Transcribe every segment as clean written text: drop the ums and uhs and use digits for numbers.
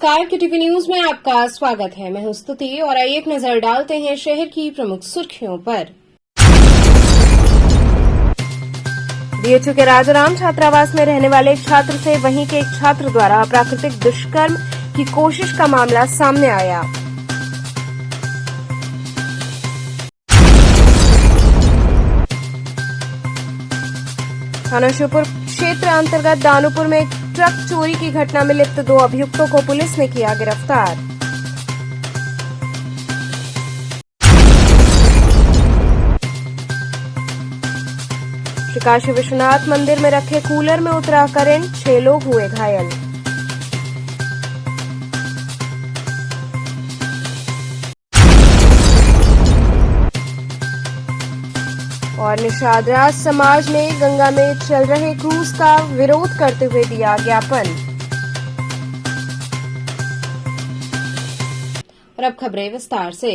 नमस्कार, KTV news में आपका स्वागत है। मैं हूं स्तुति और आइए एक नजर डालते हैं शहर की प्रमुख सुर्खियों पर। बीएचयू के राजाराम छात्रावास में रहने वाले एक छात्र से वहीं के एक छात्र द्वारा अप्राकृतिक दुष्कर्म की कोशिश का मामला सामने आया। थाना शिवपुर क्षेत्र अंतर्गत दानूपुर में एक ट्रक चोरी की घटना में लिप्त 2 अभियुक्तों को पुलिस ने किया गिरफ्तार। श्री काशी विश्वनाथ मंदिर में रखे कूलर में उतरा करंट, 6 लोग हुए घायल। और निषाद राज समाज ने गंगा में चल रहे क्रूज का विरोध करते हुए दिया ज्ञापन। और अब खबरें विस्तार से।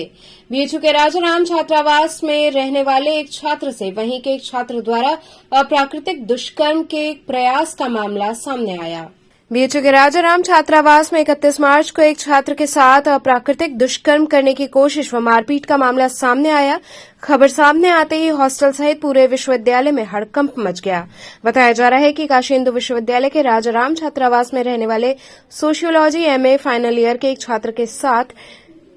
बीएचयू के राजाराम छात्रावास में रहने वाले एक छात्र से वहीं के एक छात्र द्वारा अप्राकृतिक दुष्कर्म के प्रयास का मामला सामने आया। बीएचयू के राजाराम छात्रावास में 31 मार्च को एक छात्र के साथ अप्राकृतिक दुष्कर्म करने की कोशिश व मारपीट का मामला सामने आया। खबर सामने आते ही हॉस्टल सहित पूरे विश्वविद्यालय में हड़कंप मच गया। बताया जा रहा है कि काशी हिंदू विश्वविद्यालय के राजाराम छात्रावास में रहने वाले सोशियोलॉजी एमए फाइनल ईयर के एक छात्र के साथ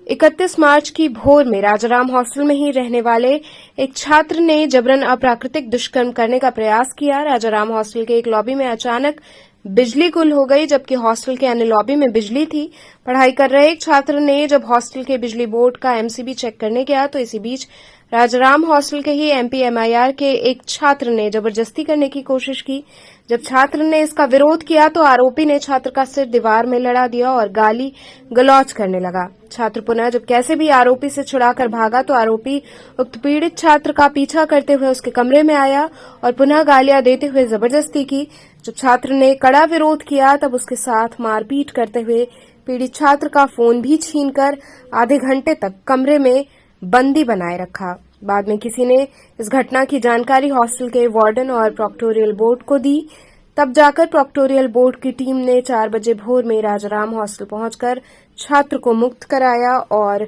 31 मार्च की भोर में राजाराम हॉस्टल में ही रहने वाले एक छात्र ने जबरन अप्राकृतिक दुष्कर्म करने का प्रयास किया। राजाराम हॉस्टल के एक लॉबी में अचानक बिजली गुल हो गई, जबकि हॉस्टल के अन्य लॉबी में बिजली थी। पढ़ाई कर रहे एक छात्र ने जब हॉस्टल के बिजली बोर्ड का एमसीबी चेक करने गया तो इसी बीच राजाराम हॉस्टल के ही एमपीएमआईआर के एक छात्र ने जबरदस्ती करने की कोशिश की। जब छात्र ने इसका विरोध किया तो आरोपी ने छात्र का सिर दीवार में लड़ा दिया और गाली गलौज करने लगा। छात्र पुनः जब कैसे भी आरोपी से छुड़ाकर भागा तो आरोपी उक्त पीड़ित छात्र का पीछा करते हुए उसके कमरे में आया और पुनः गालियां देते हुए जबरदस्ती की। जब छात्र ने कड़ा विरोध किया तब उसके साथ मारपीट करते हुए पीड़ित छात्र का फोन भी छीनकर आधे घंटे तक कमरे में बंदी बनाए रखा। बाद में किसी ने इस घटना की जानकारी हॉस्टल के वार्डन और प्रोक्टोरियल बोर्ड को दी। तब जाकर प्रोक्टोरियल बोर्ड की टीम ने 4 बजे भोर में राजाराम हॉस्टल पहुंचकर छात्र को मुक्त कराया और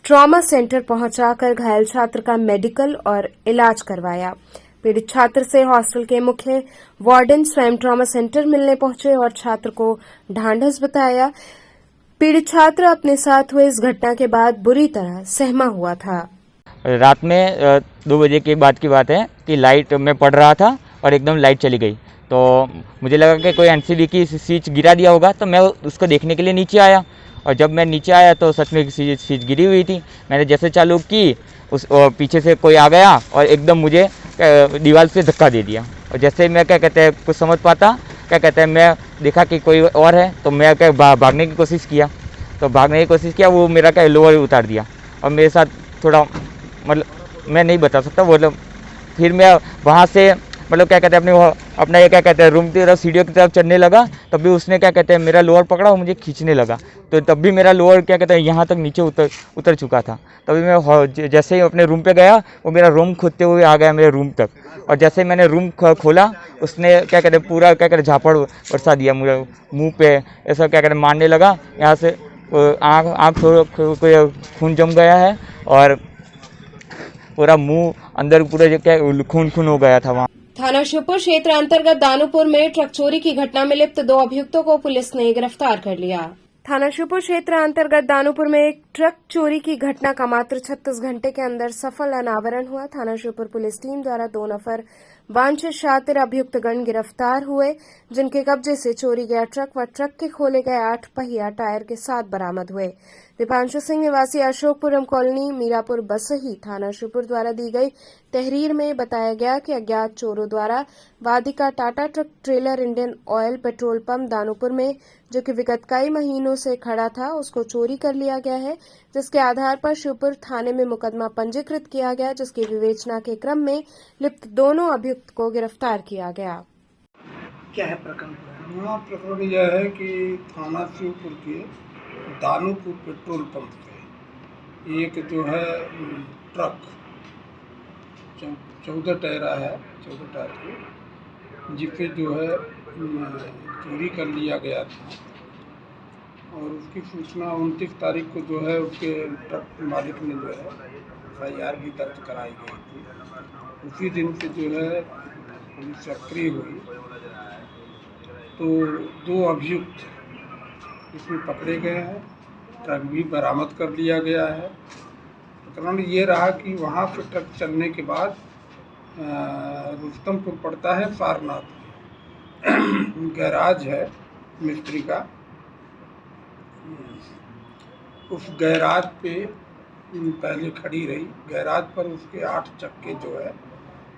ट्रॉमा सेंटर पहुंचाकर घायल छात्र का मेडिकल और इलाज करवाया। पीड़ित छात्र से हॉस्टल के मुख्य वार्डन स्वयं ट्रॉमा सेंटर मिलने पहुंचे और छात्र को ढांढस बताया। पीड़ित छात्र अपने साथ हुए इस घटना के बाद बुरी तरह सहमा हुआ था। रात में 2 बजे के बाद की बात है कि लाइट में पड़ रहा था और एकदम लाइट चली गई, तो मुझे लगा कि कोई एनसीबी की स्विच गिरा दिया होगा, तो मैं उसको देखने के लिए नीचे आया। और जब मैं नीचे आया तो सच में स्विच गिरी हुई थी। मैंने जैसे चालू की उस पीछे से कोई आ गया और एकदम मुझे दीवार से धक्का दे दिया। और जैसे मैं क्या कहते हैं कुछ समझ पाता, क्या कहते हैं मैं देखा कि कोई और है तो मैं क्या भागने की कोशिश किया। तो भागने की कोशिश किया, वो मेरा क्या लोअर उतार दिया और मेरे साथ थोड़ा मतलब मैं नहीं बता सकता मतलब। फिर मैं वहाँ से मतलब क्या कहते हैं अपना ये क्या कहते हैं रूम की तरफ सीढ़ियों की तरफ चढ़ने लगा, तब भी उसने क्या कहते हैं मेरा लोअर पकड़ा और मुझे खींचने लगा। तो तब भी मेरा लोअर क्या कहते हैं यहाँ तक नीचे उतर चुका था। तभी मैं जैसे ही अपने रूम पे गया वो मेरा रूम खोदते हुए आ गया मेरे रूम तक। और जैसे ही मैंने रूम खोला उसने क्या कहते हैं पूरा क्या कहते हैं झापड़ बरसा दिया मुझे मुँह पे, ऐसा क्या कहते हैं मारने लगा। यहाँ से आँख खून जम गया है और पूरा मुँह अंदर पूरा क्या खून हो गया था। वहाँ थाना शिवपुर क्षेत्र अंतर्गत दानूपुर में ट्रक चोरी की घटना में लिप्त 2 अभियुक्तों को पुलिस ने गिरफ्तार कर लिया। थाना शिवपुर क्षेत्र अंतर्गत दानूपुर में एक ट्रक चोरी की घटना का मात्र 36 घंटे के अंदर सफल अनावरण हुआ। थाना शिवपुर पुलिस टीम द्वारा 2 नफर वांछित शातिर अभियुक्तगण गिरफ्तार हुए, जिनके कब्जे से चोरी गया ट्रक व ट्रक के खोले गए 8 पहिया टायर के साथ बरामद हुए। दीपांशु सिंह निवासी अशोकपुरम कॉलोनी मीरापुर बसही थाना शिवपुर द्वारा दी गई तहरीर में बताया गया कि अज्ञात चोरों द्वारा वादिका Tata truck trailer Indian Oil petrol pump Danupur में, जो कि विगत कई महीनों से खड़ा था, उसको चोरी कर लिया गया है, जिसके आधार पर शिवपुर थाने में मुकदमा पंजीकृत किया गया, जिसकी विवेचना के क्रम में लिप्त दोनों अभियुक्त को गिरफ्तार किया गया। क्या है प्रकरण? प्रकरण यह है कि थाना शिवपुर के दानूपुर पेट्रोल पंप पे एक जो है ट्रक 14 टायरा है, 14 टायर की, जिसे जो है चोरी कर लिया गया था। और उसकी सूचना 29 तारीख को जो है उसके ट्रक मालिक ने जो है FIR भी दर्ज कराई गई थी। उसी दिन से जो है पुलिस सक्रिय हुई, तो 2 अभियुक्त इसमें पकड़े गए हैं, ट्रक भी बरामद कर लिया गया है। प्रकरण ये रहा कि वहाँ से ट्रक चलने के बाद रुस्तमपुर पड़ता है सारनाथ, गैराज है मिस्त्री का, उस गैराज पे पहले खड़ी रही। गैराज पर उसके 8 चक्के जो है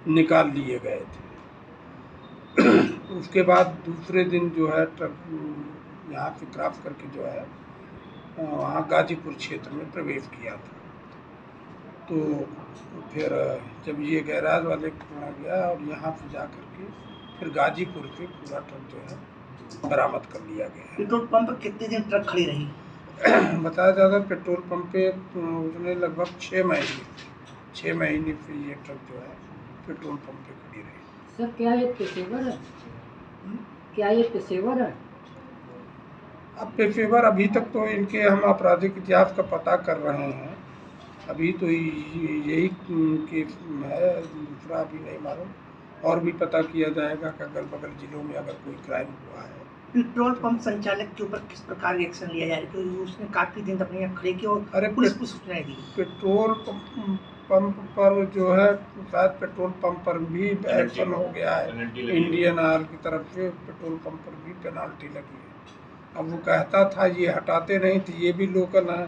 निकाल लिए गए थे। उसके बाद दूसरे दिन जो है ट्रक यहाँ से क्रॉस करके जो है वहाँ गाजीपुर क्षेत्र में प्रवेश किया था। तो फिर जब ये गैराज वाले गया और यहाँ से जा करके फिर गाजीपुर से पूरा ट्रक जो है बरामद कर लिया गया। पेट्रोल पंप पर कितने दिन ट्रक खड़ी रही? बताया जाता है पेट्रोल पंप पे उसने लगभग 6 महीने से ये ट्रक जो है पेट्रोल पंप पे खड़ी रही। सर क्या ये पेशेवर है? क्या ये पेशेवर है? अब पेशेवर अभी तक तो इनके हम आपराधिक इतिहास का पता कर रहे हैं, अभी तो यही केस है, दूसरा अभी नहीं मालूम, और भी पता किया जाएगा कि अगल बगल जिलों में अगर कोई क्राइम हुआ है। पेट्रोल पंप संचालक के ऊपर किस प्रकार एक्शन लिया जाए, क्योंकि उसने काफी दिन अपने यहाँ खड़े किए और पुलिस को सूचना दी। पेट्रोल पंप पर जो है शायद पेट्रोल पंप पर भी एक्शन हो गया है, इंडियन ऑयल की तरफ से पेट्रोल पंप पर भी पेनाल्टी लगी है। अब वो कहता था ये हटाते नहीं थे, ये भी लोकल है,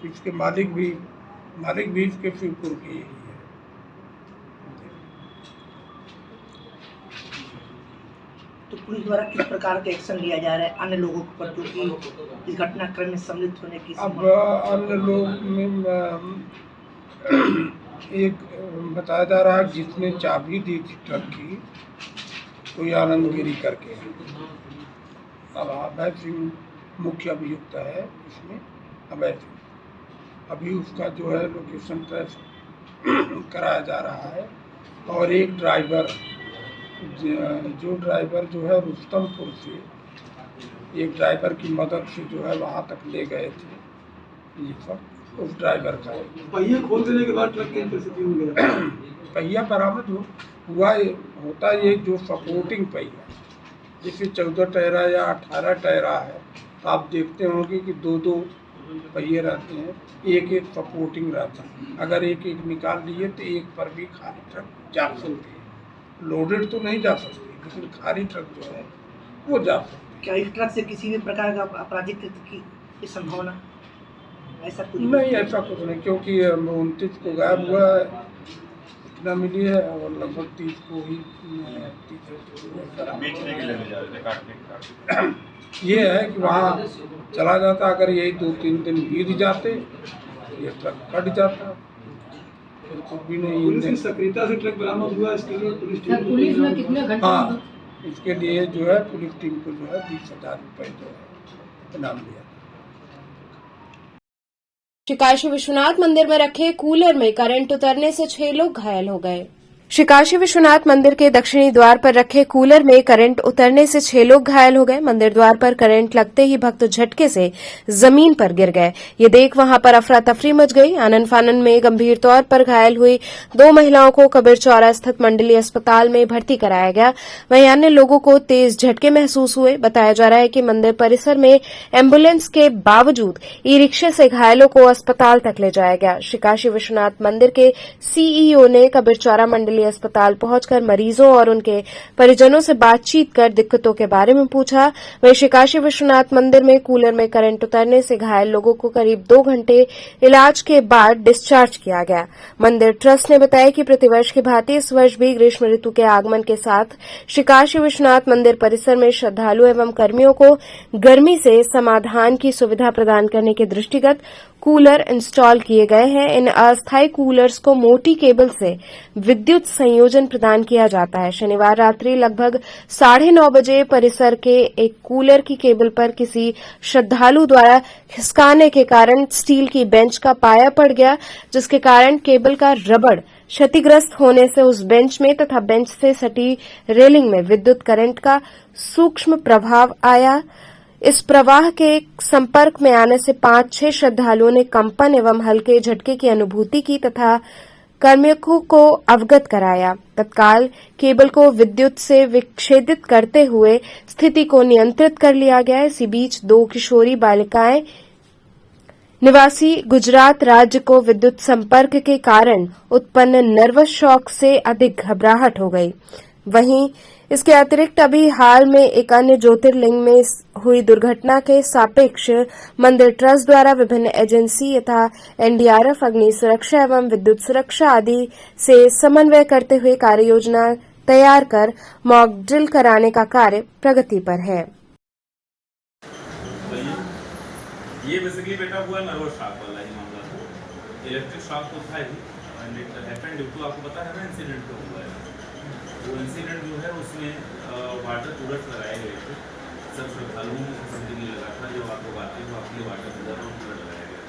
इसके मालिक भी इसके शिवपुर की ही है। तो पुलिस द्वारा किस प्रकार का एक्शन लिया जा रहा है अन्य लोगों के ऊपर जो कि इस घटनाक्रम में सम्मिलित होने की? अब अन्य लोग में एक बताया जा रहा है जिसने चाबी दी थी ट्रक की, कोई आनंदगिरी करके, अब अभय सिंह मुख्य अभियुक्त है इसमें, अभय सिंह। अभी उसका जो है लोकेशन ट्रेस कराया जा रहा है। और एक ड्राइवर जो है रुस्तमपुर से एक ड्राइवर की मदद से जो है वहाँ तक ले गए थे, ये सब उस ड्राइवर का है। पहिया खोल देने के बाद ट्रक की परिस्थिति हो गया। पहिया बरामद हुआ होता है जो सपोर्टिंग पहिया, जैसे 14 टायरा या 18 टायरा है, तो आप देखते होंगे कि 2-2 पहिए रहते हैं, एक सपोर्टिंग रहता है। अगर एक निकाल लिए तो एक पर भी खाली ट्रक जा सकती है, लोडेड तो नहीं जा सकती, लेकिन खाली ट्रक जो है वो जा सकती है। क्या इस ट्रक से किसी भी प्रकार का आपराधिक कृत्य की संभावना, ऐसा कुछ नहीं, ऐसा कुछ नहीं, क्योंकि 29 को गायब हुआ है, इतना मिली है, और लगभग 30 को ही बेचने के लिए ले जा रहे थे, काटने। ये है कि वहाँ चला जाता, अगर यही 2-3 दिन बीत जाते ये ट्रक कट जाता, फिर कुछ भी नहीं। पुलिस की सक्रियता से ट्रक बरामद हुआ, इसके लिए सर पुलिस ने कितने घंटे? हाँ, इसके लिए जो है पुलिस टीम को जो है 20,000 रुपये जो है इनाम दिया। काशी विश्वनाथ मंदिर में रखे कूलर में करंट उतरने से 6 लोग घायल हो गए। श्री काशी विश्वनाथ मंदिर के दक्षिणी द्वार पर रखे कूलर में करंट उतरने से 6 लोग घायल हो गए। मंदिर द्वार पर करंट लगते ही भक्त झटके से जमीन पर गिर गए। ये देख वहां पर अफरा तफरी मच गई। आनन फानन में गंभीर तौर पर घायल हुई 2 महिलाओं को कबीर चौरा स्थित मंडलीय अस्पताल में भर्ती कराया गया। वहीं अन्य लोगों को तेज झटके महसूस हुए। बताया जा रहा है कि मंदिर परिसर में एम्बुलेंस के बावजूद ई रिक्शे से घायलों को अस्पताल तक ले जाया गया। श्री काशी विश्वनाथ मंदिर के सीईओ ने कबीर चौरा मंडलीय अस्पताल पहुंचकर मरीजों और उनके परिजनों से बातचीत कर दिक्कतों के बारे में पूछा। वहीं श्री काशी विश्वनाथ मंदिर में कूलर में करंट उतरने से घायल लोगों को करीब 2 घंटे इलाज के बाद डिस्चार्ज किया गया। मंदिर ट्रस्ट ने बताया कि प्रतिवर्ष की भांति इस वर्ष भी ग्रीष्म ऋतु के आगमन के साथ श्री काशी विश्वनाथ मंदिर परिसर में श्रद्धालु एवं कर्मियों को गर्मी से समाधान की सुविधा प्रदान करने के दृष्टिगत कूलर इंस्टॉल किए गए हैं। इन अस्थायी कूलर्स को मोटी केबल से विद्युत संयोजन प्रदान किया जाता है। शनिवार रात्रि लगभग 9:30 बजे परिसर के एक कूलर की केबल पर किसी श्रद्धालु द्वारा खिसकाने के कारण स्टील की बेंच का पाया पड़ गया, जिसके कारण केबल का रबड़ क्षतिग्रस्त होने से उस बेंच में तथा बेंच से सटी रेलिंग में विद्युत करंट का सूक्ष्म प्रभाव आया। इस प्रवाह के संपर्क में आने से 5-6 श्रद्धालुओं ने कंपन एवं हल्के झटके की अनुभूति की तथा कार्मिकों को अवगत कराया। तत्काल केबल को विद्युत से विच्छेदित करते हुए स्थिति को नियंत्रित कर लिया गया। इसी बीच 2 किशोरी बालिकाएं निवासी गुजरात राज्य को विद्युत संपर्क के कारण उत्पन्न नर्वस शॉक से अधिक घबराहट हो गई। वहीं इसके अतिरिक्त अभी हाल में एक अन्य ज्योतिर्लिंग में हुई दुर्घटना के सापेक्ष मंदिर ट्रस्ट द्वारा विभिन्न एजेंसी तथा एनडीआरएफ, अग्नि सुरक्षा एवं विद्युत सुरक्षा आदि से समन्वय करते हुए कार्य योजना तैयार कर मॉक ड्रिल कराने का कार्य प्रगति पर है। ये बेसिकली बेटा हुआ नर्वस शॉक वाला ही मामला था। इलेक्ट्रिक शॉक तो था ही, and it happened due to, आपको पता है ना इंसिडेंट तो हुआ है। वो इंसिडेंट जो है उसमें वाटर कूलर्स लगाए गए थे, सब श्रद्धालुओं को समझने के लिए लगा था, जो आपको बात है वो आपके वाटर कूलर और कूलर लगाया गया।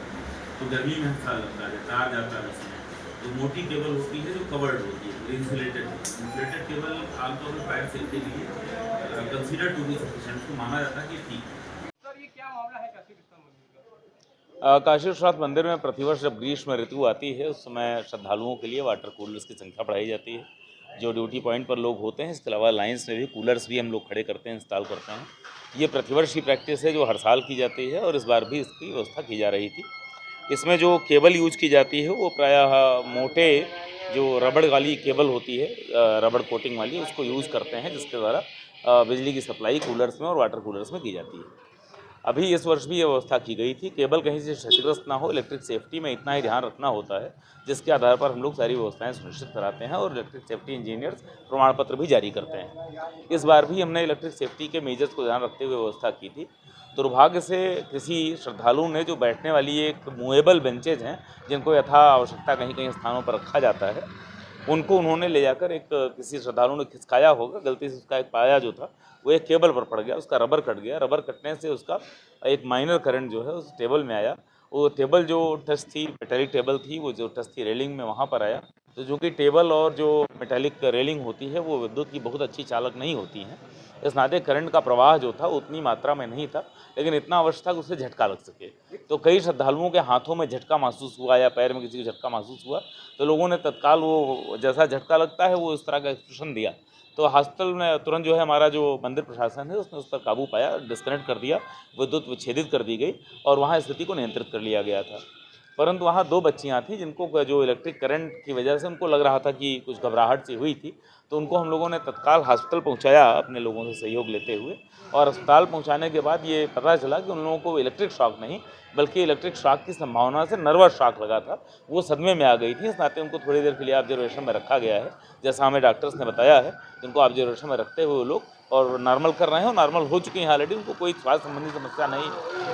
तो गर्मी में अच्छा लगता है, तार जाता है उसमें, तो मोटी केबल होती है जो कवर्ड होती है, इंसुलेटेड केबल आमतौर पर फायर सेफ्टी के लिए कंसीडर टू बी सफिशिएंट, को माना जाता है कि ठीक। काशी विश्वनाथ मंदिर में प्रतिवर्ष जब ग्रीष्म ऋतु आती है उस समय श्रद्धालुओं के लिए वाटर कूलर्स की संख्या बढ़ाई जाती है। जो ड्यूटी पॉइंट पर लोग होते हैं, इसके अलावा लाइन्स में भी कूलर्स भी हम लोग खड़े करते हैं, इंस्टॉल करते हैं। ये प्रतिवर्ष की प्रैक्टिस है जो हर साल की जाती है और इस बार भी इसकी व्यवस्था की जा रही थी। इसमें जो केबल यूज की जाती है वो प्रायः मोटे जो रबड़ वाली केबल होती है, रबड़ कोटिंग वाली, उसको यूज़ करते हैं, जिसके द्वारा बिजली की सप्लाई कूलर्स में और वाटर कूलर्स में की जाती है। अभी इस वर्ष भी ये व्यवस्था की गई थी। केबल कहीं से क्षतिग्रस्त ना हो, इलेक्ट्रिक सेफ्टी में इतना ही ध्यान रखना होता है, जिसके आधार पर हम लोग सारी व्यवस्थाएं सुनिश्चित कराते हैं और इलेक्ट्रिक सेफ्टी इंजीनियर्स प्रमाण पत्र भी जारी करते हैं। इस बार भी हमने इलेक्ट्रिक सेफ्टी के मेजर्स को ध्यान रखते हुए व्यवस्था की थी। दुर्भाग्य से किसी श्रद्धालु ने जो बैठने वाली एक मूवेबल बेंचेज हैं, जिनको यथा आवश्यकता कहीं कहीं स्थानों पर रखा जाता है, उनको उन्होंने ले जाकर एक किसी श्रद्धालु ने खिसकाया होगा, गलती से उसका एक पाया जो था वो एक केबल पर पड़ गया, उसका रबर कट गया। रबर कटने से उसका एक माइनर करंट जो है उस टेबल में आया। वो टेबल जो टच थी, मेटेलिक टेबल थी, वो जो टच थी रेलिंग में, वहाँ पर आया। तो जो कि टेबल और जो मेटेलिक रेलिंग होती है वो विद्युत की बहुत अच्छी चालक नहीं होती हैं, इस नाते करंट का प्रवाह जो था उतनी मात्रा में नहीं था, लेकिन इतना अवश्य था कि उससे झटका लग सके। तो कई श्रद्धालुओं के हाथों में झटका महसूस हुआ या पैर में किसी को झटका महसूस हुआ, तो लोगों ने तत्काल वो जैसा झटका लगता है वो इस तरह का एक्सप्रेशन दिया। तो हॉस्पिटल में तुरंत जो है हमारा जो मंदिर प्रशासन है उसने उस पर काबू पाया, डिस्कनेक्ट कर दिया, विद्युत विच्छेदित कर दी गई और वहाँ स्थिति को नियंत्रित कर लिया गया था। परंतु वहाँ 2 बच्चियाँ थीं जिनको जो इलेक्ट्रिक करंट की वजह से उनको लग रहा था कि कुछ घबराहट सी हुई थी, तो उनको हम लोगों ने तत्काल हॉस्पिटल पहुँचाया अपने लोगों से सहयोग लेते हुए। और अस्पताल पहुँचाने के बाद ये पता चला कि उन लोगों को इलेक्ट्रिक शॉक नहीं बल्कि इलेक्ट्रिक शॉक की संभावना से नर्वस शॉक लगा था, वो सदमे में आ गई थी। इस नाते उनको थोड़ी देर के लिए ऑब्जर्वेशन में रखा गया है, जैसा हमें डॉक्टर्स ने बताया है। उनको ऑब्जर्वेशन में रखते हुए लोग और नॉर्मल कर रहे हैं और नॉर्मल हो चुकी हैं ऑलरेडी, उनको कोई स्वास्थ्य संबंधी समस्या नहीं,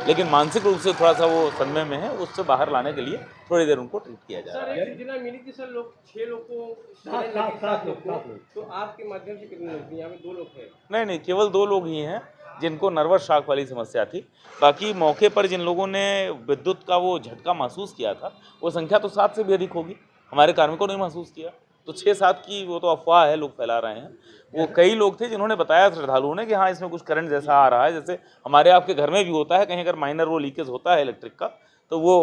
लेकिन मानसिक रूप से थोड़ा सा वो सदमे में है, उससे बाहर लाने के लिए थोड़ी देर उनको ट्रीट किया जा रहा है। सूचना मिली थी सर, लोग 6 लोग को, 7 लोग, तो आपके माध्यम से कितने लोग थे? यहाँ में 2 लोग थे। नहीं, केवल 2 लोग ही हैं जिनको नर्वस शॉक वाली समस्या थी। बाकी मौके पर जिन लोगों ने विद्युत का वो झटका महसूस किया था, वो संख्या तो 7 से भी अधिक होगी। हमारे कार्मिकों ने महसूस किया, तो 6-7 की वो तो अफवाह है, लोग फैला रहे हैं। वो कई लोग थे जिन्होंने बताया श्रद्धालुओं ने कि हाँ इसमें कुछ करंट जैसा आ रहा है, जैसे हमारे आपके घर में भी होता है, कहीं अगर माइनर वो लीकेज होता है इलेक्ट्रिक का, तो वो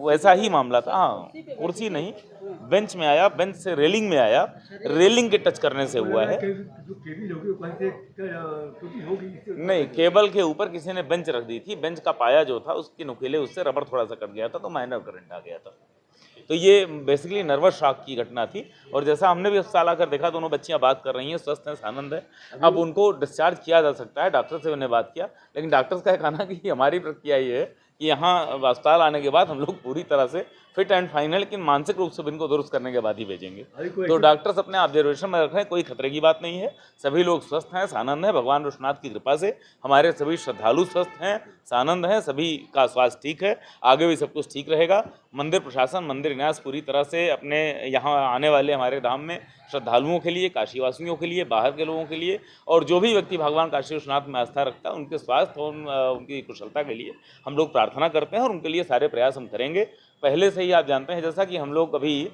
वैसा ही मामला था। हाँ, कुर्सी नहीं, बेंच में आया, बेंच से रेलिंग में आया, रेलिंग के टच करने से हुआ है। नहीं, केबल के ऊपर किसी ने बेंच रख दी थी, बेंच का पाया जो था उसके नुकीले उससे रबर थोड़ा सा कट गया था, तो माइनर करंट आ गया था। तो ये बेसिकली नर्वस शॉक की घटना थी। और जैसा हमने भी अस्पताल आकर देखा, दोनों बच्चियां बात कर रही हैं, स्वस्थ हैं, आनंद है। अब उनको डिस्चार्ज किया जा सकता है, डॉक्टर से मैंने बात किया, लेकिन डॉक्टर्स का कहना कि हमारी प्रक्रिया ये है कि यहाँ अस्पताल आने के बाद हम लोग पूरी तरह से फिट एंड फाइन है, लेकिन मानसिक रूप से भी इनको दुरुस्त करने के बाद ही भेजेंगे। तो डॉक्टर्स अपने ऑब्जर्वेशन में रख रहे हैं, कोई खतरे की बात नहीं है, सभी लोग स्वस्थ हैं, आनंद है। भगवान विश्वनाथ की कृपा से हमारे सभी श्रद्धालु स्वस्थ हैं, आनंद हैं, सभी का स्वास्थ्य ठीक है, आगे भी सब कुछ ठीक रहेगा। मंदिर प्रशासन, मंदिर न्यास पूरी तरह से अपने यहाँ आने वाले हमारे धाम में श्रद्धालुओं के लिए, काशीवासियों के लिए, बाहर के लोगों के लिए और जो भी व्यक्ति भगवान काशी विश्वनाथ में आस्था रखता है, उनके स्वास्थ्य और उनकी कुशलता के लिए हम लोग प्रार्थना करते हैं और उनके लिए सारे प्रयास हम करेंगे। पहले से ही आप जानते हैं, जैसा कि हम लोग अभी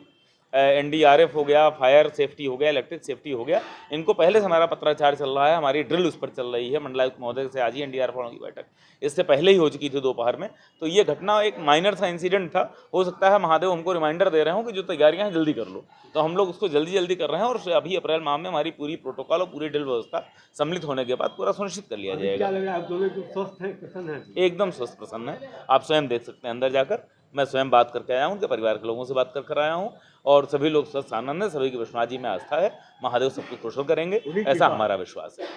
NDRF हो गया, फायर सेफ्टी हो गया, इलेक्ट्रिक सेफ्टी हो गया, इनको पहले से हमारा पत्राचार चल रहा है, हमारी ड्रिल उस पर चल रही है। मंडलायुक्त महोदय से आज ही NDRF वालों की बैठक इससे पहले ही हो चुकी थी दोपहर में। तो ये घटना एक माइनर सा इंसिडेंट था, हो सकता है महादेव हमको रिमाइंडर दे रहे हो कि जो तैयारियां हैं जल्दी कर लो, तो हम लोग उसको जल्दी कर रहे हैं। और अभी अप्रैल माह में हमारी पूरी प्रोटोकॉल और पूरी ड्रिल व्यवस्था सम्मिलित होने के बाद पूरा सुनिश्चित कर लिया जाएगा। क्या लग रहा है आप दोनों स्वस्थ हैं, प्रसन्न हैं? एकदम स्वस्थ प्रसन्न है, आप स्वयं देख सकते हैं अंदर जाकर। मैं स्वयं बात करके आया हूँ, उनके परिवार के लोगों से बात कर आया हूँ, और सभी लोग स्वस्थ आनंद है, सभी की विश्वनाथ जी में आस्था है, महादेव सबको कुशल करेंगे, ऐसा हमारा विश्वास है।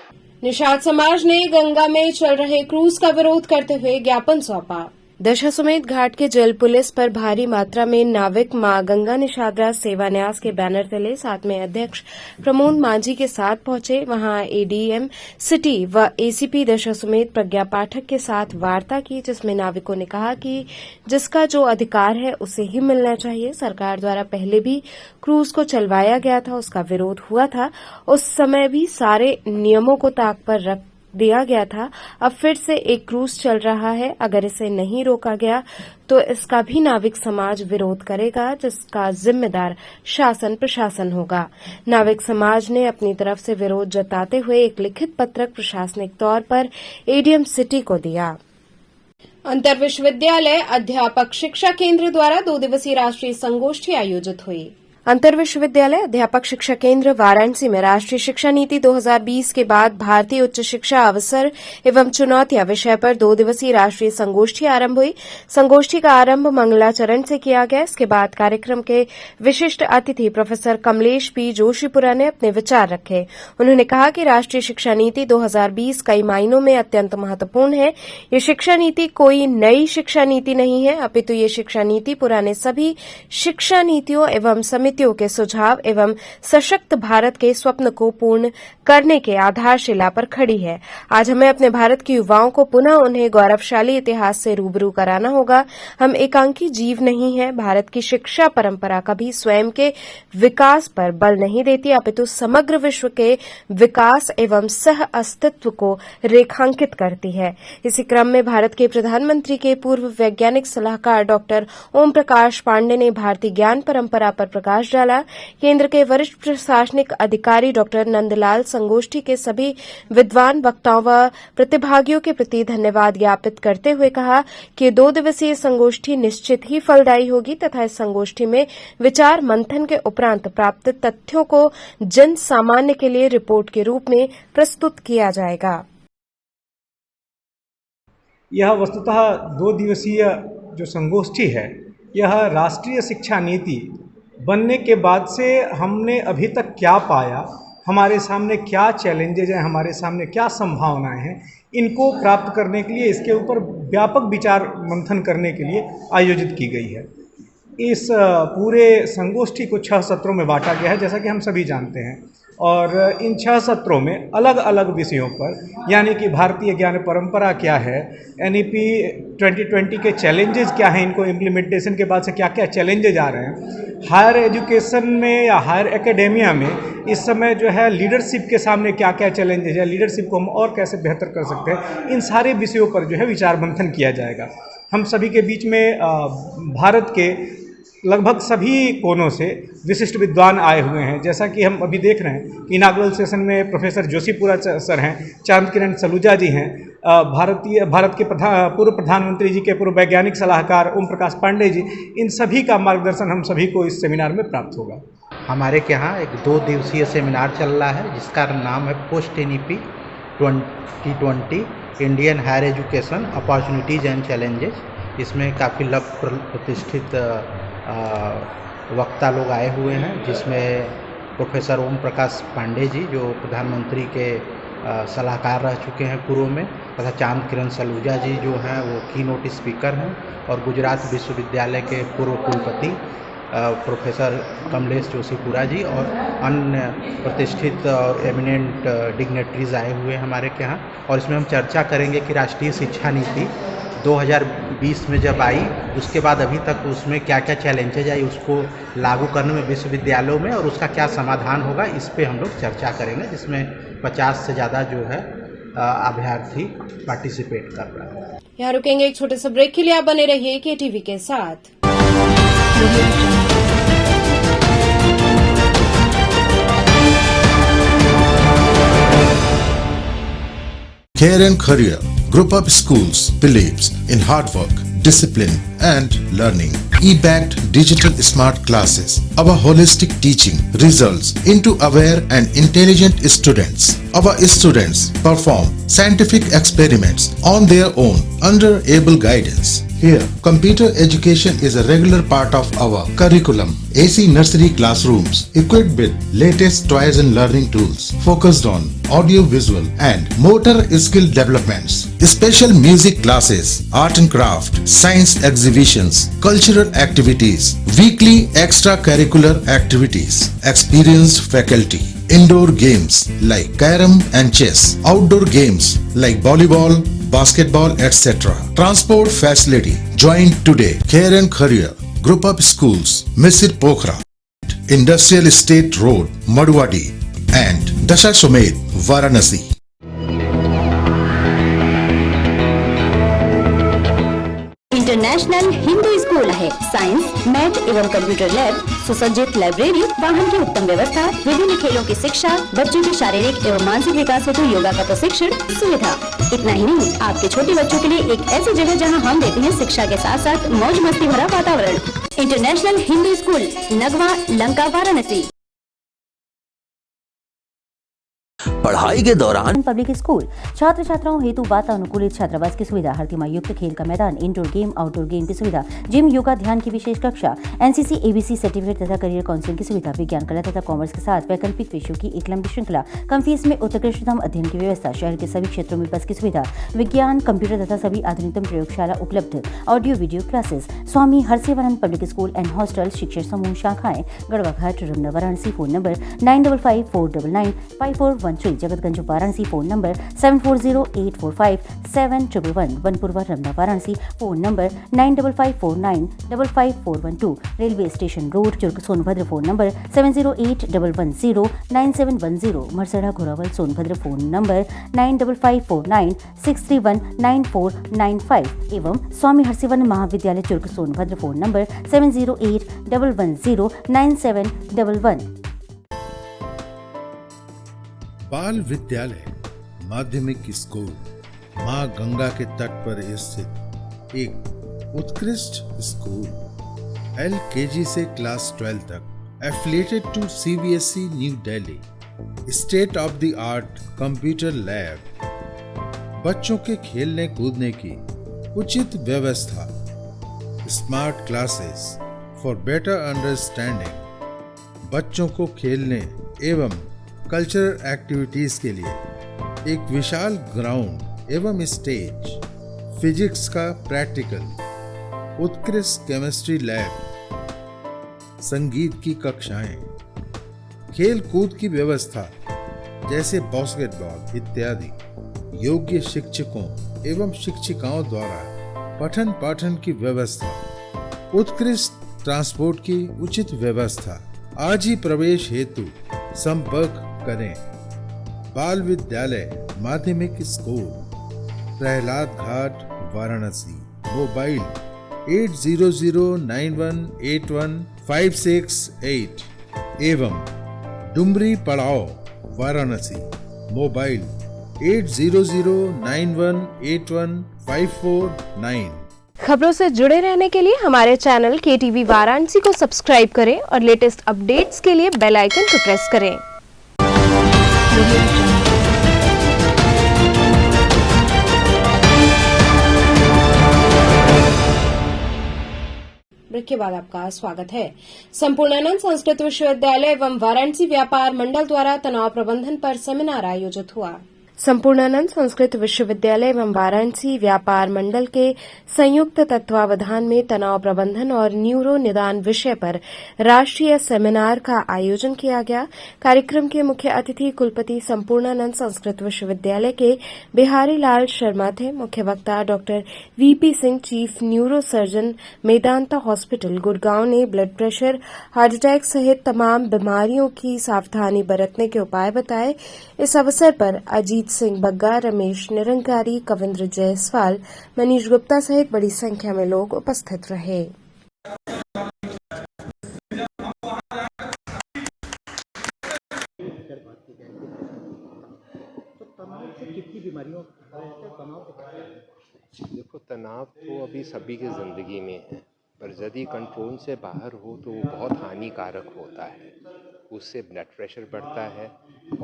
निषाद समाज ने गंगा में चल रहे क्रूज का विरोध करते हुए ज्ञापन सौंपा। दशाश्वमेध घाट के जल पुलिस पर भारी मात्रा में नाविक मां गंगा निषाद सेवा न्यास के बैनर तले साथ में अध्यक्ष प्रमोद मांझी के साथ पहुंचे। वहां ADM सिटी व ACP दशाश्वमेध प्रज्ञा पाठक के साथ वार्ता की, जिसमें नाविकों ने कहा कि जिसका जो अधिकार है उसे ही मिलना चाहिए। सरकार द्वारा पहले भी क्रूज को चलवाया गया था, उसका विरोध हुआ था, उस समय भी सारे नियमों को ताक पर रख दिया गया था। अब फिर से एक क्रूज चल रहा है, अगर इसे नहीं रोका गया तो इसका भी नाविक समाज विरोध करेगा, जिसका जिम्मेदार शासन प्रशासन होगा। नाविक समाज ने अपनी तरफ से विरोध जताते हुए एक लिखित पत्रक प्रशासनिक तौर पर ADM सिटी को दिया। अंतर विश्वविद्यालय अध्यापक शिक्षा केंद्र द्वारा 2 दिवसीय राष्ट्रीय संगोष्ठी आयोजित हुई। अंतर विश्वविद्यालय अध्यापक शिक्षा केंद्र वाराणसी में राष्ट्रीय शिक्षा नीति 2020 के बाद भारतीय उच्च शिक्षा अवसर एवं चुनौतियां विषय पर 2 दिवसीय राष्ट्रीय संगोष्ठी आरंभ हुई। संगोष्ठी का आरंभ मंगलाचरण से किया गया। इसके बाद कार्यक्रम के विशिष्ट अतिथि प्रोफेसर कमलेश P जोशीपुरा ने अपने विचार रखे। उन्होंने कहा कि राष्ट्रीय शिक्षा नीति 2020 कई मायनों में अत्यंत महत्वपूर्ण है। ये शिक्षा नीति कोई नई शिक्षा नीति नहीं है, अपितु ये शिक्षा नीति पुराने सभी शिक्षा नीतियों एवं समितियों के सुझाव एवं सशक्त भारत के स्वप्न को पूर्ण करने के आधारशिला पर खड़ी है। आज हमें अपने भारत के युवाओं को पुनः उन्हें गौरवशाली इतिहास से रूबरू कराना होगा। हम एकांकी जीव नहीं हैं। भारत की शिक्षा परंपरा कभी स्वयं के विकास पर बल नहीं देती, अपितु समग्र विश्व के विकास एवं सह अस्तित्व को रेखांकित करती है। इसी क्रम में भारत के प्रधानमंत्री के पूर्व वैज्ञानिक सलाहकार डॉक्टर ओम प्रकाश पांडे ने भारतीय ज्ञान परंपरा पर प्रकाश डाला। केंद्र के वरिष्ठ प्रशासनिक अधिकारी डॉक्टर नंदलाल संगोष्ठी के सभी विद्वान वक्ताओं व प्रतिभागियों के प्रति धन्यवाद ज्ञापित करते हुए कहा कि 2 दिवसीय संगोष्ठी निश्चित ही फलदायी होगी तथा इस संगोष्ठी में विचार मंथन के उपरांत प्राप्त तथ्यों को जन सामान्य के लिए रिपोर्ट के रूप में प्रस्तुत किया जाएगा। यह वस्तुतः 2 दिवसीय जो संगोष्ठी है, यह राष्ट्रीय शिक्षा नीति बनने के बाद से हमने अभी तक क्या पाया, हमारे सामने क्या चैलेंजेज हैं, हमारे सामने क्या संभावनाएं हैं, इनको प्राप्त करने के लिए, इसके ऊपर व्यापक विचार मंथन करने के लिए आयोजित की गई है। इस पूरे संगोष्ठी को 6 सत्रों में बांटा गया है, जैसा कि हम सभी जानते हैं, और इन 6 सत्रों में अलग अलग विषयों पर, यानी कि भारतीय ज्ञान परंपरा क्या है, NEP 2020 के चैलेंजेस क्या हैं, इनको इम्प्लीमेंटेशन के बाद से क्या क्या चैलेंजेज आ रहे हैं, हायर एजुकेशन में या हायर एकेडेमिया में इस समय जो है लीडरशिप के सामने क्या क्या चैलेंजेज है, लीडरशिप को हम और कैसे बेहतर कर सकते हैं, इन सारे विषयों पर जो है विचार मंथन किया जाएगा। हम सभी के बीच में भारत के लगभग सभी कोनों से विशिष्ट विद्वान आए हुए हैं। जैसा कि हम अभी देख रहे हैं कि इनागुरल सेशन में प्रोफेसर जोशीपुरा सर हैं, चांद किरण सलूजा जी हैं, भारत के पूर्व प्रधानमंत्री जी के पूर्व वैज्ञानिक सलाहकार ओम प्रकाश पांडे जी, इन सभी का मार्गदर्शन हम सभी को इस सेमिनार में प्राप्त होगा। हमारे के यहाँ एक 2 दिवसीय सेमिनार चल रहा है, जिसका नाम है post NEP 2020 Indian higher education opportunities and challenges. इसमें काफ़ी प्रतिष्ठित वक्ता लोग आए हुए हैं, जिसमें प्रोफेसर ओम प्रकाश पांडे जी जो प्रधानमंत्री के सलाहकार रह चुके हैं पूर्व में, तथा चांद किरण सलूजा जी जो हैं वो कीनोट स्पीकर हैं, और गुजरात विश्वविद्यालय के पूर्व कुलपति प्रोफेसर कमलेश जोशीपुरा जी और अन्य प्रतिष्ठित और एमिनेंट डिग्नेटरीज आए हुए हैं हमारे के यहाँ। और इसमें हम चर्चा करेंगे कि राष्ट्रीय शिक्षा नीति 2020 में जब आई, उसके बाद अभी तक उसमें क्या क्या चैलेंजेज आई, उसको लागू करने में विश्वविद्यालयों में, और उसका क्या समाधान होगा, इस पे हम लोग चर्चा करेंगे, जिसमें 50 से ज़्यादा जो है अभ्यर्थी पार्टिसिपेट कर रहे हैं। यहाँ रुकेंगे एक छोटे से ब्रेक के लिए, आप बने रहिए KTV के साथ। Care and Career Group of Schools believes in hard work, discipline and learning. E-backed digital smart classes. Our holistic teaching results into aware and intelligent students. Our students perform scientific experiments on their own under able guidance. Here, computer education is a regular part of our curriculum. AC nursery classrooms equipped with latest toys and learning tools focused on audio visual and motor skill developments. Special music classes, art and craft, science exhibitions, cultural activities, weekly extracurricular activities, experienced faculty. Indoor games like carom and chess, outdoor games like volleyball, basketball, etc. Transport facility. Join today. Care and Career Group of Schools, Misir Pokhara, Industrial Estate Road, Madwadi, and Dashasomed, Varanasi. International Hindu school है। Science, math एवं computer lab, सुसज्जित library, वाहन की उत्तम व्यवस्था, विभिन्न खेलों की शिक्षा, बच्चों के शारीरिक एवं मानसिक विकास हेतु योगा का प्रशिक्षण सुविधा। इतना ही नहीं, आपके छोटे बच्चों के लिए एक ऐसी जगह जहां हम देते हैं शिक्षा के साथ साथ मौज मस्ती भरा वातावरण। International Hindu school, Nagwa, Lanka, Varanasi. पढ़ाई के दौरान पब्लिक स्कूल, छात्र छात्राओं हेतु वातानुकूलित छात्रावास की सुविधा, हर युक्त खेल का मैदान, इंडोर गेम, आउटडोर गेम की सुविधा, जिम, योगा, ध्यान की विशेष कक्षा, एनसीसी, एबीसी सर्टिफिकेट तथा करियर काउंसलिंग की सुविधा, विज्ञान, कला तथा कॉमर्स के साथ वैकल्पिक विषयों की एक लंबी श्रृंखला, कम फीस में उत्कृष्टतम अध्ययन की व्यवस्था, शहर के सभी क्षेत्रों में बस की सुविधा, विज्ञान, कंप्यूटर तथा सभी आधुनिकतम प्रयोगशाला उपलब्ध, audio video classes. Swami Harsivanand public school and hostel, शिक्षण समूह, शाखाएं Garhwa Ghat, Ramna, Varanasi. Phone number 9554995413, Jagatganj Varanasi. Phone number 7408457111, Vanpurwa, Ramna, Varanasi. Phone number 9554955412, railway station road, Churk, Sonbhadra. Phone number 7081109710, Marsara, Ghorawal, Sonbhadra. Phone number 955496319495 एवं स्वामी हरसिवानंद महाविद्यालय, चुर्क, सोनभद्र। Phone number 7081109711। बाल विद्यालय माध्यमिक स्कूल मां गंगा के तट पर स्थित एक उत्कृष्ट स्कूल, LKG से क्लास 12 तक, affiliated to CBSE new Delhi, state of the art computer lab, बच्चों के खेलने कूदने की उचित व्यवस्था, smart classes for better understanding, बच्चों को खेलने एवं कल्चरल एक्टिविटीज के लिए एक विशाल ग्राउंड एवं स्टेज, फिजिक्स का प्रैक्टिकल, उत्कृष्ट केमिस्ट्री लैब, संगीत की कक्षाएं, खेल कूद की व्यवस्था जैसे बास्केटबॉल इत्यादि, योग्य शिक्षकों एवं शिक्षिकाओं द्वारा पठन पाठन की व्यवस्था, उत्कृष्ट ट्रांसपोर्ट की उचित व्यवस्था। आज ही प्रवेश हेतु संपर्क करें। बाल विद्यालय माध्यमिक स्कूल, प्रहलाद घाट, वाराणसी। मोबाइल 8009181568 एवं डुमरी पड़ाव, वाराणसी। मोबाइल 8009181549। खबरों से जुड़े रहने के लिए हमारे चैनल KTV वाराणसी को सब्सक्राइब करें और लेटेस्ट अपडेट्स के लिए बेल आइकन को प्रेस करें। ब्रेक के बाद आपका स्वागत है। संपूर्णानंद संस्कृत विश्वविद्यालय एवं वाराणसी व्यापार मंडल द्वारा तनाव प्रबंधन पर सेमिनार आयोजित हुआ। संपूर्णानंद संस्कृत विश्वविद्यालय एवं वाराणसी व्यापार मंडल के संयुक्त तत्वावधान में तनाव प्रबंधन और न्यूरो निदान विषय पर राष्ट्रीय सेमिनार का आयोजन किया गया। कार्यक्रम के मुख्य अतिथि कुलपति संपूर्णानंद संस्कृत विश्वविद्यालय के बिहारी लाल शर्मा थे। मुख्य वक्ता doctor VP Singh, chief neuro surgeon, Medanta hospital, Gurgaon, ने ब्लड प्रेशर, हार्ट अटैक सहित तमाम बीमारियों की सावधानी बरतने के उपाय बताए। इस अवसर पर अजीत सिंह बग्गा, रमेश निरंकारी, कविंद्र जायसवाल, मनीष गुप्ता सहित बड़ी संख्या में लोग उपस्थित रहे। तो तनाव से कितनी बीमारियों तनाव तो अभी सभी की ज़िंदगी में है, पर यदि कंट्रोल से बाहर हो तो वो बहुत हानिकारक होता है। उससे ब्लड प्रेशर बढ़ता है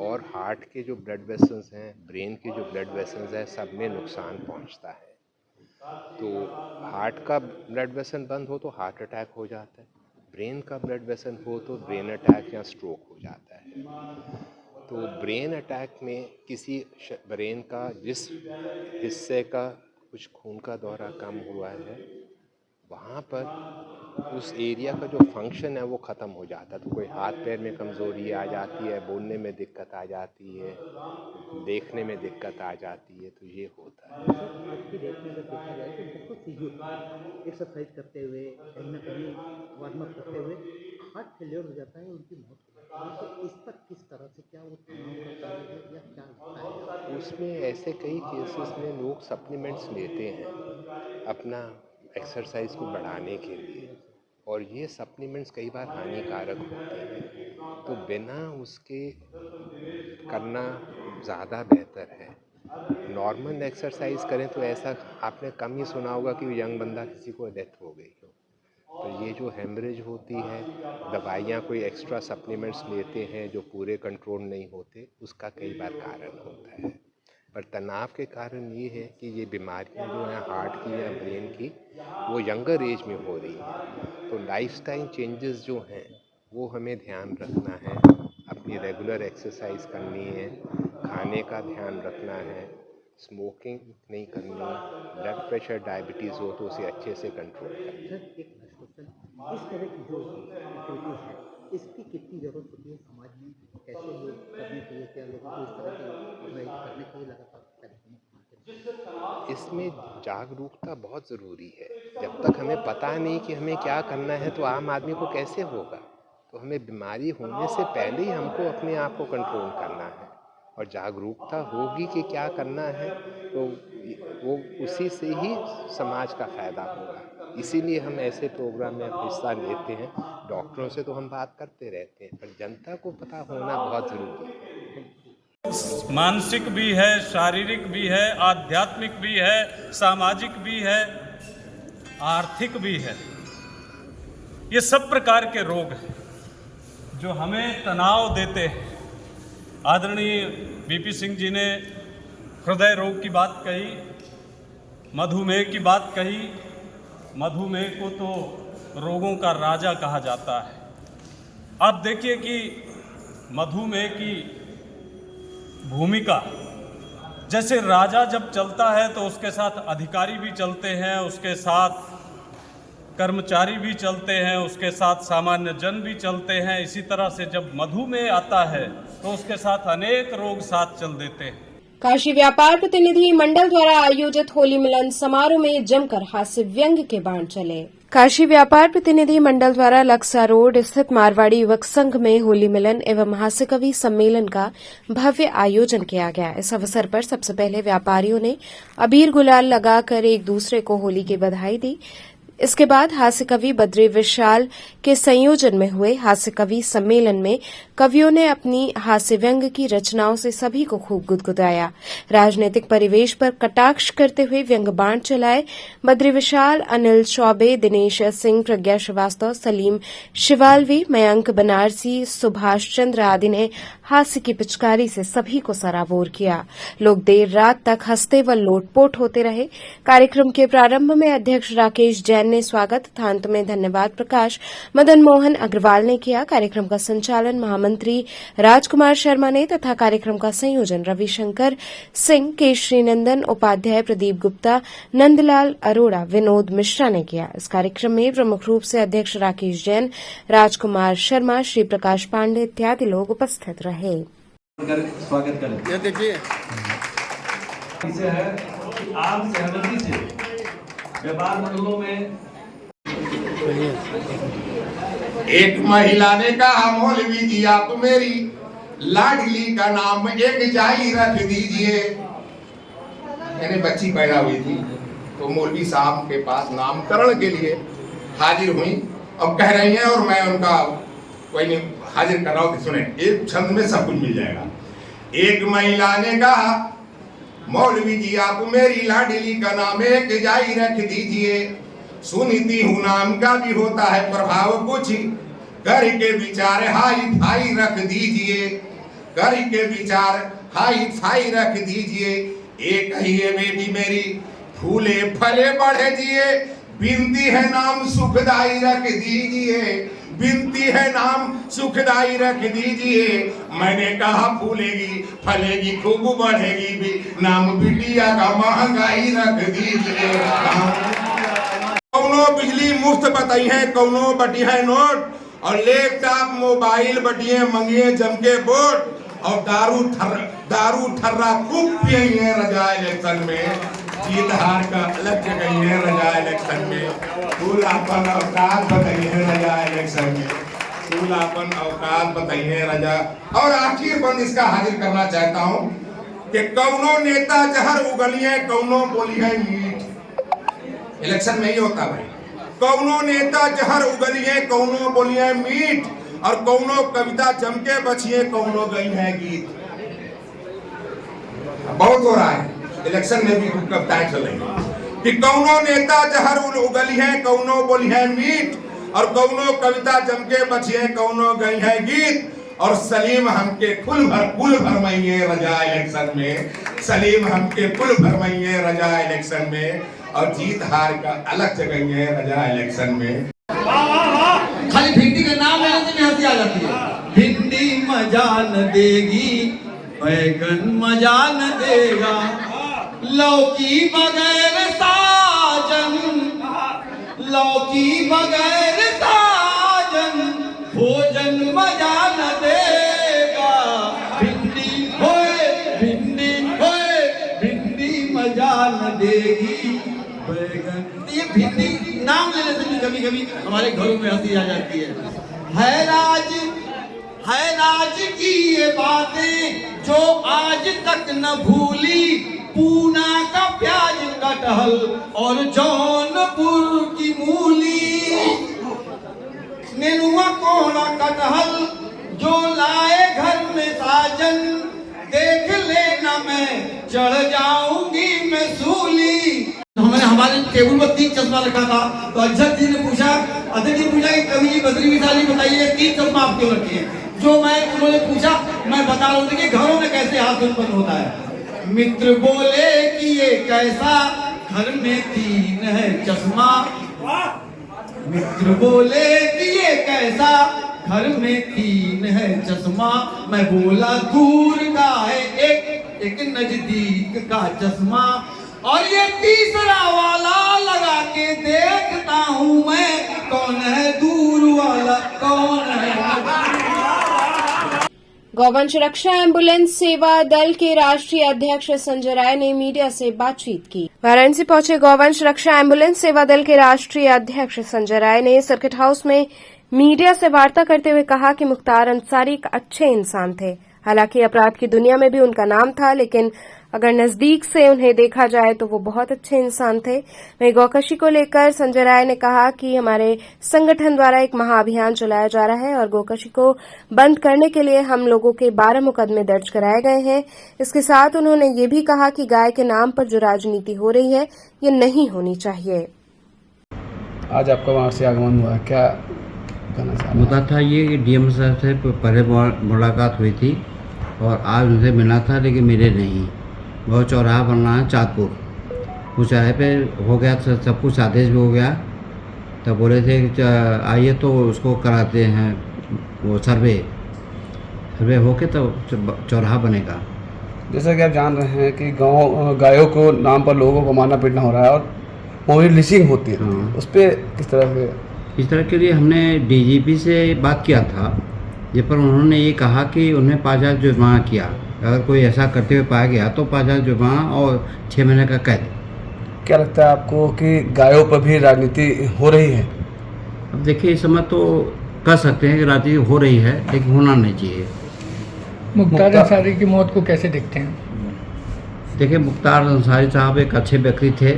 और हार्ट के जो ब्लड वेसल्स हैं, ब्रेन के जो ब्लड वेसल्स हैं, सब में नुकसान पहुंचता है। तो हार्ट का ब्लड वेसल बंद हो तो हार्ट अटैक हो जाता है, ब्रेन का ब्लड वेसल हो तो ब्रेन अटैक या स्ट्रोक हो जाता है। तो ब्रेन अटैक में किसी ब्रेन का जिस हिस्से का कुछ खून का दौरा कम हुआ है, वहाँ पर उस एरिया का जो फंक्शन है वो ख़त्म हो जाता है। तो कोई हाथ पैर में कमज़ोरी आ जाती है, बोलने में दिक्कत आ जाती है, देखने में दिक्कत आ जाती है, तो ये होता है। आज की डेट में अगर देखा जाए तो बहुत सी यूथ एक्सरसाइज करते हुए, कहीं ना कहीं वार्म अप करते हुए हार्ट फेलियर हो जाता है, उनकी मौत हो जाती है। तो इस पर किस तरह से, क्या वो तनाव का कारण है या क्या लगता है? उसमें ऐसे कई केसेस में लोग सप्लीमेंट्स लेते हैं अपना एक्सरसाइज को बढ़ाने के लिए, और ये सप्लीमेंट्स कई बार हानिकारक होते हैं, तो बिना उसके करना ज़्यादा बेहतर है। नॉर्मल एक्सरसाइज करें तो ऐसा आपने कम ही सुना होगा कि यंग बंदा किसी को डेथ हो गई हो। तो ये जो हेमरेज होती है, दवाइयाँ कोई एक्स्ट्रा सप्लीमेंट्स लेते हैं जो पूरे कंट्रोल नहीं होते, उसका कई बार कारण होता है। पर तनाव के कारण ये है कि ये बीमारियां जो हैं हार्ट की या ब्रेन की, वो यंगर एज में हो रही हैं। तो लाइफस्टाइल चेंजेस जो हैं वो हमें ध्यान रखना है, अपनी रेगुलर एक्सरसाइज करनी है, खाने का ध्यान रखना है, स्मोकिंग नहीं करनी, ब्लड प्रेशर डायबिटीज़ हो तो उसे अच्छे से कंट्रोल करना। सर एक क्वेश्चन, इस तरह की जो एक्टिविटीज़ है इसकी कितनी ज़रूरत होती है समाज में, कैसे लोग करने चाहिए, क्या लोगों को इस तरह के करने के लिए लगातार कार्यक्रम? इसमें जागरूकता बहुत ज़रूरी है। जब तक हमें पता नहीं कि हमें क्या करना है तो आम आदमी को कैसे होगा। तो हमें बीमारी होने से पहले ही हमको अपने आप को कंट्रोल करना है, और जागरूकता होगी कि क्या करना है तो वो उसी से ही समाज का फ़ायदा होगा। इसीलिए हम ऐसे प्रोग्राम में हिस्सा लेते हैं। डॉक्टरों से तो हम बात करते रहते हैं, पर जनता को पता होना बहुत ज़रूरी है। मानसिक भी है, शारीरिक भी है, आध्यात्मिक भी है, सामाजिक भी है, आर्थिक भी है। ये सब प्रकार के रोग हैं जो हमें तनाव देते हैं। आदरणीय बीपी सिंह जी ने हृदय रोग की बात कही, मधुमेह की बात कही। मधुमेह को तो रोगों का राजा कहा जाता है। आप देखिए कि मधुमेह की भूमिका, जैसे राजा जब चलता है तो उसके साथ अधिकारी भी चलते हैं, उसके साथ कर्मचारी भी चलते हैं, उसके साथ सामान्य जन भी चलते हैं। इसी तरह से जब मधुमेह आता है तो उसके साथ अनेक रोग साथ चल देते हैं। काशी व्यापार प्रतिनिधि मंडल द्वारा आयोजित होली मिलन समारोह में जमकर हास्य व्यंग के बाण चले। काशी व्यापार प्रतिनिधि मंडल द्वारा लक्सा रोड स्थित मारवाड़ी युवक संघ में होली मिलन एवं हास्य कवि सम्मेलन का भव्य आयोजन किया गया। इस अवसर पर सबसे पहले व्यापारियों ने अबीर गुलाल लगाकर एक दूसरे को होली की बधाई दी। इसके बाद हास्य कवि बद्री विशाल के संयोजन में हुए हास्य कवि सम्मेलन में कवियों ने अपनी हास्य व्यंग की रचनाओं से सभी को खूब गुदगुदाया। राजनीतिक परिवेश पर कटाक्ष करते हुए व्यंग बाण चलाए। बद्री विशाल, अनिल चौबे, दिनेश सिंह, प्रज्ञा श्रीवास्तव, सलीम शिवालवी, मयंक बनारसी, सुभाष चंद्र आदि ने हास्य की पिचकारी से सभी को सराबोर किया। लोग देर रात तक हंसते व लोटपोट होते रहे। कार्यक्रम के प्रारंभ में अध्यक्ष राकेश जैन ने स्वागत तथा अंत में धन्यवाद प्रकाश मदन मोहन अग्रवाल ने किया। कार्यक्रम का संचालन महामंत्री राजकुमार शर्मा ने तथा कार्यक्रम का संयोजन रविशंकर सिंह, केशरी नंदन उपाध्याय, प्रदीप गुप्ता, नंदलाल अरोड़ा, विनोद मिश्रा ने किया। इस कार्यक्रम में प्रमुख रूप से अध्यक्ष राकेश जैन, राजकुमार शर्मा, श्री प्रकाश पांडे इत्यादि लोग उपस्थित रहे। स्वागत करें। ये देखिए इसे है कि आम सहमति से व्यापार मंडलों में एक महिला ने कहा मौलवी जी आप मेरी लाडली का नाम एक जाई रख दीजिए। यानी बच्ची पैदा हुई थी तो मौलवी साहब के पास नामकरण के लिए हाजिर हुई। अब कह रही हैं और मैं उनका कोई नहीं हाजिर कर रहा हूं कि सुने, एक छंद में सब कुछ मिल जाएगा। एक महिला ने कहा मौलवी जी आप मेरी लाडली का नाम एक जारी रख दीजिए। सुनती हूँ नाम का भी होता है प्रभाव कुछ, कर के विचार हाई फाई रख दीजिए। कर के विचार हाई फाई रख दीजिए। एक ही है बेटी मेरी फूले फले बढ़े जिए। बिनती है नाम सुखदाई रख दीजिए। बिनती है नाम सुखदाई रख दीजिए। मैंने कहा फूलेगी फलेगी खूब बढ़ेगी भी, नाम बिटिया का महंगाई रख दीजिए। कौनो बिजली मुफ्त बताई है, कौनो बटी है नोट, और लैपटॉप मोबाइल बटिए मंगिए जम के वोट, और दारू ठर्रा खूब पिए हैं रजा इलेक्शन में। जीत हार का अलग जगह है रजा इलेक्शन में। फूलापन औकात बताइए रजा इलेक्शन में। फूलापन औकात बताइए रजा। और आखिर बंद इसका हाजिर करना चाहता हूँ कि कौनो नेता जहर उगलिए कौनो बोली है मीठ। इलेक्शन में ही होता भाई, कौनो नेता जहर उगलिए कौनो बोलिए मीठ, और कौनो कविता जम के बचिए कौनो गई है गीत। बहुत हो रहा है इलेक्शन में भी कविताएं चल रही है कि कौनो नेता जहर उगली है कौनो बोली है मीठ, और कौनो कविता जम के बचिए कौनो गई है गीत। और सलीम हमके कुल भरमइये रजा इलेक्शन में। सलीम हमके कुल भरमइये रजा इलेक्शन में, और जीत हार का अलग जगह है रजा इलेक्शन में। खाली भिंडी का नाम लेने से भी हंसी आ जाती है। भिंडी मजा न देगी, बैगन मजा न देगा, लौकी बगैर साजन, लौकी बगैर साजन, भोजन मजा न देगा। भिंडी होए भिंडी मजा न देगी, बैगन। ये भिंडी नाम लेने से भी कभी कभी हमारे घरों में हंसी आ जाती है राज की ये बातें जो आज तक न भूली। पूना का प्याज कटहल और जौनपुर की मूली। नेनुआ कोड़ा कटहल जो लाए घर में साजन, देख लेना मैं चढ़ जाऊंगी मैं सूली। हमने हमारे टेबल पर 3 चश्मा रखा था, तो अध्यक्ष जी ने पूछा कि कवि जी बद्री विशाली बताइए 3 चश्मा आप क्यों रखे हैं। जो उन्होंने पूछा मैं बता रहा हूँ कि घरों में कैसे हाथ उत्पन्न होता है। मित्र बोले कि ये कैसा घर में 3 है चश्मा। मित्र बोले कि ये कैसा घर में 3 है चश्मा। मैं बोला दूर का है एक नजदीक का चश्मा, और ये तीसरा वाला लगा के देखता हूँ मैं, कौन है दूर वाला कौन है। गौवंश रक्षा एम्बुलेंस सेवा दल के राष्ट्रीय अध्यक्ष संजय राय ने मीडिया से बातचीत की। वाराणसी पहुंचे गौवंश रक्षा एम्बुलेंस सेवा दल के राष्ट्रीय अध्यक्ष संजय राय ने सर्किट हाउस में मीडिया से वार्ता करते हुए कहा कि मुख्तार अंसारी एक अच्छे इंसान थे। हालांकि अपराध की दुनिया में भी उनका नाम था, लेकिन अगर नजदीक से उन्हें देखा जाए तो वो बहुत अच्छे इंसान थे। वहीं गौकशी को लेकर संजय राय ने कहा कि हमारे संगठन द्वारा एक महाअभियान चलाया जा रहा है और गौकशी को बंद करने के लिए हम लोगों के 12 मुकदमे दर्ज कराए गए हैं। इसके साथ उन्होंने ये भी कहा कि गाय के नाम पर जो राजनीति हो रही है ये नहीं होनी चाहिए। आज आपका वहाँ से आगमन हुआ, क्या कहना चाह रहे हैं? मुद्दा था ये कि डीएम साहब से पहले मुलाकात हुई थी और आज उनसे मिला था, लेकिन मिले नहीं। बहुत चौराहा बनना है चाँदपुर, उस चौराहे पे हो गया, सब कुछ आदेश भी हो गया। तब बोले थे कि आइए तो उसको कराते हैं वो सर्वे होके तब चौराहा बनेगा। जैसा कि आप जान रहे हैं कि गायों को नाम पर लोगों को मारना पीटना हो रहा है और पूरी लिसिंग होती है। उस पर किस तरह से? इस तरह के लिए हमने डीजीपी से बात किया था, जिस पर उन्होंने ये कहा कि उन्हें 5000 जुर्माना किया। अगर कोई ऐसा करते हुए पाया गया तो 5000 जुर्माना और 6 महीने का कैद। क्या लगता है आपको कि गायों पर भी राजनीति हो रही है? अब देखिए, इस समय तो कह सकते हैं कि राजनीति हो रही है, लेकिन होना नहीं चाहिए। मुख्तार अंसारी की मौत को कैसे देखते हैं? देखिए, मुख्तार अंसारी साहब एक अच्छे व्यक्ति थे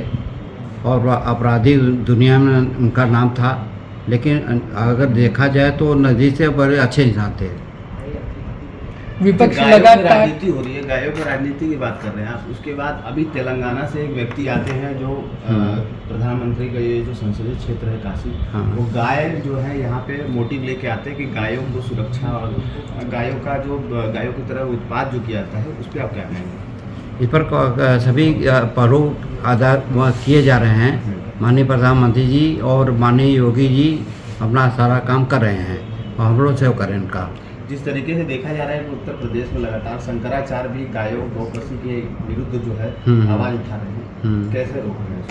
और अपराधी दुनिया में उनका नाम था, लेकिन अगर देखा जाए तो नज़दीक से बड़े अच्छे इंसान थे। विपक्ष गायों की लगातार राजनीति हो रही है, गायों की राजनीति की बात कर रहे हैं आप। उसके बाद अभी तेलंगाना से एक व्यक्ति आते हैं जो प्रधानमंत्री का ये जो संसदीय क्षेत्र है काशी, वो गाय जो है यहाँ पे मोटिव लेके आते हैं कि गायों को सुरक्षा और गायों का जो गायों की तरह उत्पाद जो किया जाता है उस पर आप क्या कहेंगे? इस पर सभी परों आधार किए जा रहे हैं। माननीय प्रधानमंत्री जी और माननीय योगी जी अपना सारा काम कर रहे हैं और हम लोग सहयोग करें उनका। जिस तरीके से देखा जा रहा है कि उत्तर प्रदेश में लगातार शंकराचार्य भी गायों गौकसी के विरुद्ध जो है आवाज उठा रहे हैं, कैसे रोक रहे हैं?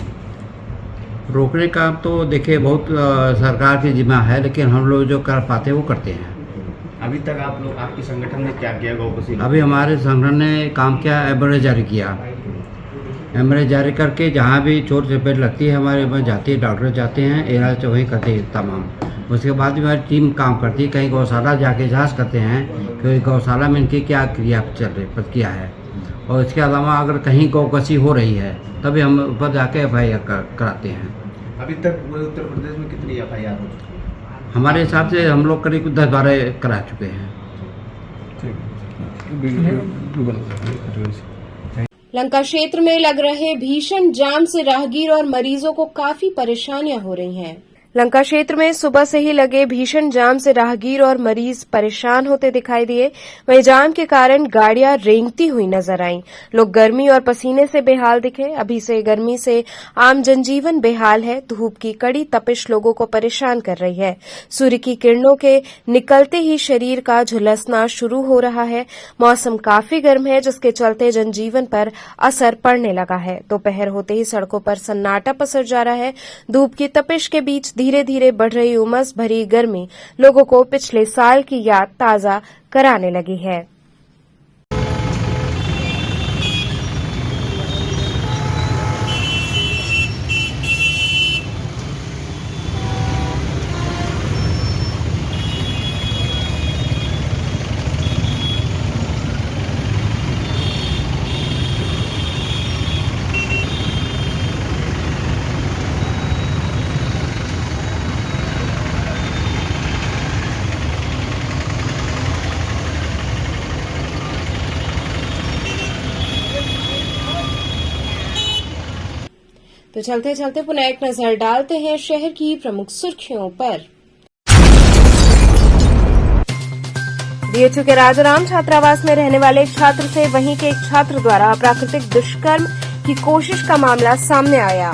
रोकने का तो देखिए बहुत सरकार की जिम्मा है, लेकिन हम लोग जो कर पाते हैं वो करते हैं। अभी तक आप लोग, आपके संगठन ने क्या किया गौकसी? अभी हमारे संगठन ने काम किया, एमआरआई जारी किया। एमआरआई जारी करके जहाँ भी चोट चपेट लगती है हमारे पास जाती है, डॉक्टर जाते हैं, इलाज वहीं करते हैं तमाम। उसके बाद भी हमारी टीम काम करती है, कहीं गौशाला जाके जांच करते हैं कि गौशाला में इनकी क्या क्रिया चल रही प्रक्रिया है। और इसके अलावा अगर कहीं गौकसी हो रही है तभी हम ऊपर जाके FIR कराते हैं। अभी तक पूरे उत्तर प्रदेश में कितनी FIR हो चुकी है? हमारे हिसाब से हम लोग करीब 10-12 करा चुके हैं। लंका क्षेत्र में लग रहे भीषण जाम से राहगीर और मरीजों को काफी परेशानियां हो रही हैं। लंका क्षेत्र में सुबह से ही लगे भीषण जाम से राहगीर और मरीज परेशान होते दिखाई दिए। वहीं जाम के कारण गाड़ियां रेंगती हुई नजर आईं। लोग गर्मी और पसीने से बेहाल दिखे। अभी से गर्मी से आम जनजीवन बेहाल है। धूप की कड़ी तपिश लोगों को परेशान कर रही है। सूर्य की किरणों के निकलते ही शरीर का झुलसना शुरू हो रहा है। मौसम काफी गर्म है, जिसके चलते जनजीवन पर असर पड़ने लगा है। दोपहर होते ही सड़कों पर सन्नाटा पसर जा रहा है। धूप की तपिश के बीच धीरे धीरे बढ़ रही उमस भरी गर्मी लोगों को पिछले साल की याद ताजा कराने लगी है। तो चलते चलते पुनः एक नजर डालते हैं शहर की प्रमुख सुर्खियों पर। बीएचयू के राजाराम छात्रावास में रहने वाले एक छात्र से वहीं के एक छात्र द्वारा अप्राकृतिक दुष्कर्म की कोशिश का मामला सामने आया।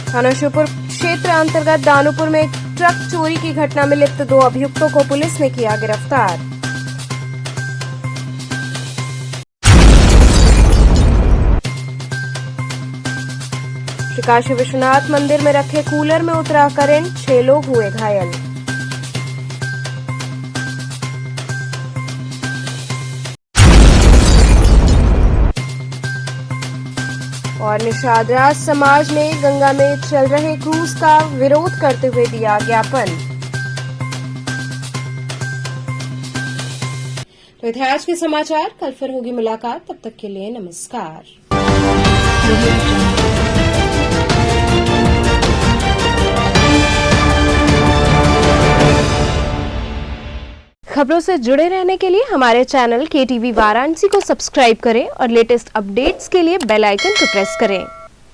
थाना शिवपुर क्षेत्र अंतर्गत दानूपुर में एक ट्रक चोरी की घटना में लिप्त 2 अभियुक्तों को पुलिस ने किया गिरफ्तार। श्री काशी विश्वनाथ मंदिर में रखे कूलर में उतरा करंट, 6 लोग हुए घायल। और निषाद राज समाज ने गंगा में चल रहे क्रूज का विरोध करते हुए दिया ज्ञापन। तो थे आज के समाचार। कल फिर होगी मुलाकात, तब तक के लिए नमस्कार। खबरों से जुड़े रहने के लिए हमारे चैनल KTV वाराणसी को सब्सक्राइब करें और लेटेस्ट अपडेट्स के लिए बेल आइकन को प्रेस करें।